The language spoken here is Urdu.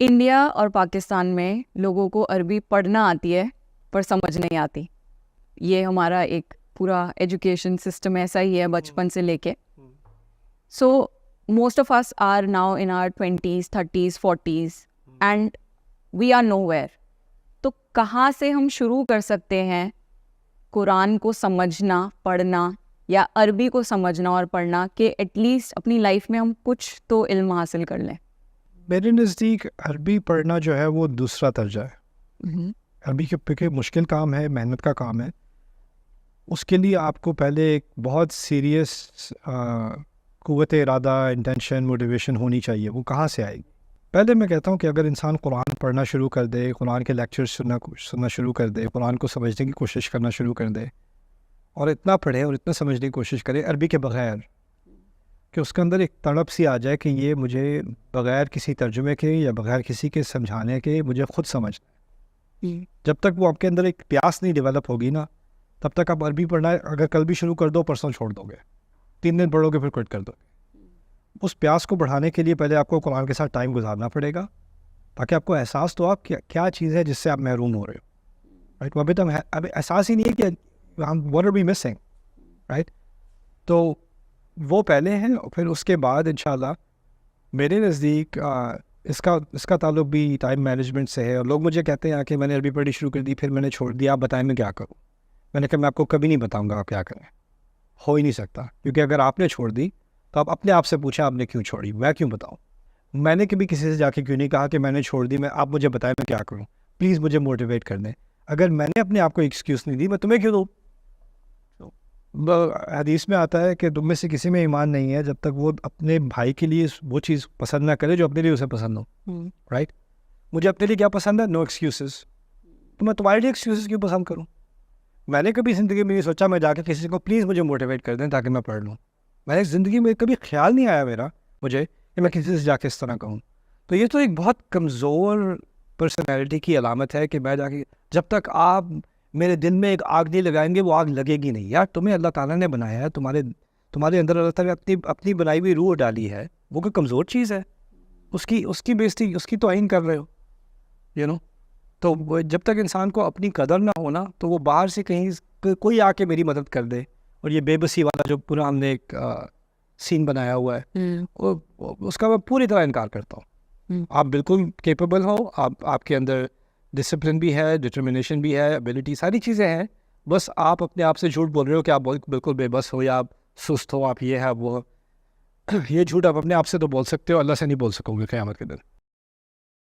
انڈیا اور پاکستان میں لوگوں کو عربی پڑھنا آتی ہے پر سمجھ نہیں آتی. یہ ہمارا ایک پورا ایجوکیشن سسٹم ایسا ہی ہے بچپن سے لے کے. So most of us are now in our 20s 30s 40s and we are nowhere. تو کہاں سے ہم شروع کر سکتے ہیں قرآن کو سمجھنا پڑھنا یا عربی کو سمجھنا اور پڑھنا کہ ایٹ لیسٹ اپنی لائف میں ہم کچھ تو علم حاصل کر لیں؟ میرے نزدیک عربی پڑھنا جو ہے وہ دوسرا درجہ ہے. عربی کے مشکل کام ہے، محنت کا کام ہے. اس کے لیے آپ کو پہلے ایک بہت سیریس قوت ارادہ، انٹینشن، موٹیویشن ہونی چاہیے. وہ کہاں سے آئے گی؟ پہلے میں کہتا ہوں کہ اگر انسان قرآن پڑھنا شروع کر دے، قرآن کے لیکچر سننا شروع کر دے، قرآن کو سمجھنے کی کوشش کرنا شروع کر دے، اور اتنا پڑھے اور اتنا سمجھنے کی کوشش کرے عربی کے بغیر، کہ اس کے اندر ایک تڑپ سی آ جائے کہ یہ مجھے بغیر کسی ترجمے کے یا بغیر کسی کے سمجھانے کے مجھے خود سمجھنا ہے. جب تک وہ آپ کے اندر ایک پیاس نہیں ڈیولپ ہوگی نا، تب تک آپ عربی پڑھنا اگر کل بھی شروع کر دو، پرسوں چھوڑ دو گے، 3 دن پڑھو گے پھر کوئٹ کر دو گے. اس پیاس کو بڑھانے کے لیے پہلے آپ کو قرآن کے ساتھ ٹائم گزارنا پڑے گا، تاکہ آپ کو احساس تو آپ کیا چیز ہے جس سے آپ محروم ہو رہے ہو. رائٹ، وہ ابھی تک ابھی احساس ہی نہیں ہے کہ ہم what are we missing. Right, تو وہ پہلے ہیں. پھر اس کے بعد انشاءاللہ میرے نزدیک اس کا تعلق بھی ٹائم مینجمنٹ سے ہے. اور لوگ مجھے کہتے ہیں کہ میں نے عربی پڑھی شروع کر دی، پھر میں نے چھوڑ دیا، آپ بتائیں میں کیا کروں. میں نے کہا میں آپ کو کبھی نہیں بتاؤں گا آپ کیا کریں، ہو ہی نہیں سکتا. کیونکہ اگر آپ نے چھوڑ دی تو آپ اپنے آپ سے پوچھیں آپ نے کیوں چھوڑی، میں کیوں بتاؤں. میں نے کبھی کسی سے جا کے کیوں نہیں کہا کہ میں نے چھوڑ دی، آپ مجھے بتائیں میں کیا کروں، پلیز مجھے موٹیویٹ کر دیں. اگر میں نے اپنے آپ کو ایکسکیوز نہیں دی، میں تمہیں کیوں دوں. حدیث میں آتا ہے کہ تم میں سے کسی میں ایمان نہیں ہے جب تک وہ اپنے بھائی کے لیے وہ چیز پسند نہ کرے جو اپنے لیے اسے پسند ہو. رائٹ، مجھے اپنے لیے کیا پسند ہے، نو ایکسکیوزز. تو میں تمہارے لیے ایکسکیوزز کیوں پسند کروں. میں نے کبھی زندگی میں یہ سوچا میں جا کے کسی کو پلیز مجھے موٹیویٹ کر دیں تاکہ میں پڑھ لوں. میں نے زندگی میں کبھی خیال نہیں آیا میرا مجھے کہ میں کسی سے جا کے اس طرح کہوں. تو یہ تو ایک بہت کمزور پرسنالٹی کی علامت ہے کہ میں جا کے، جب تک آپ میرے دل میں ایک آگ نہیں لگائیں گے وہ آگ لگے گی نہیں. یار تمہیں اللہ تعالیٰ نے بنایا ہے، تمہارے اندر اللہ تعالیٰ نے اپنی بنائی ہوئی روح ڈالی ہے. وہ کوئی کمزور چیز ہے، اس کی بےزتی، اس کی توہین کر رہے ہو. تو جب تک انسان کو اپنی قدر نہ ہونا تو وہ باہر سے کہیں کوئی آ کے میری مدد کر دے. اور یہ بے بسی والا جو پورا ہم نے ایک سین بنایا ہوا ہے، اس کا میں پوری طرح انکار کرتا ہوں. آپ بالکل کیپیبل ہو، آپ کے اندر ڈسپلن بھی ہے، ڈٹرمنیشن بھی ہے، ابیلٹی، ساری چیزیں ہیں. بس آپ اپنے آپ سے جھوٹ بول رہے ہو کہ آپ بالکل بے بس ہو، یا آپ سست ہو، آپ یہ ہے وہ. یہ جھوٹ آپ اپنے آپ سے تو بول سکتے ہو، اللہ سے نہیں بول سکو گے قیامت کے دن.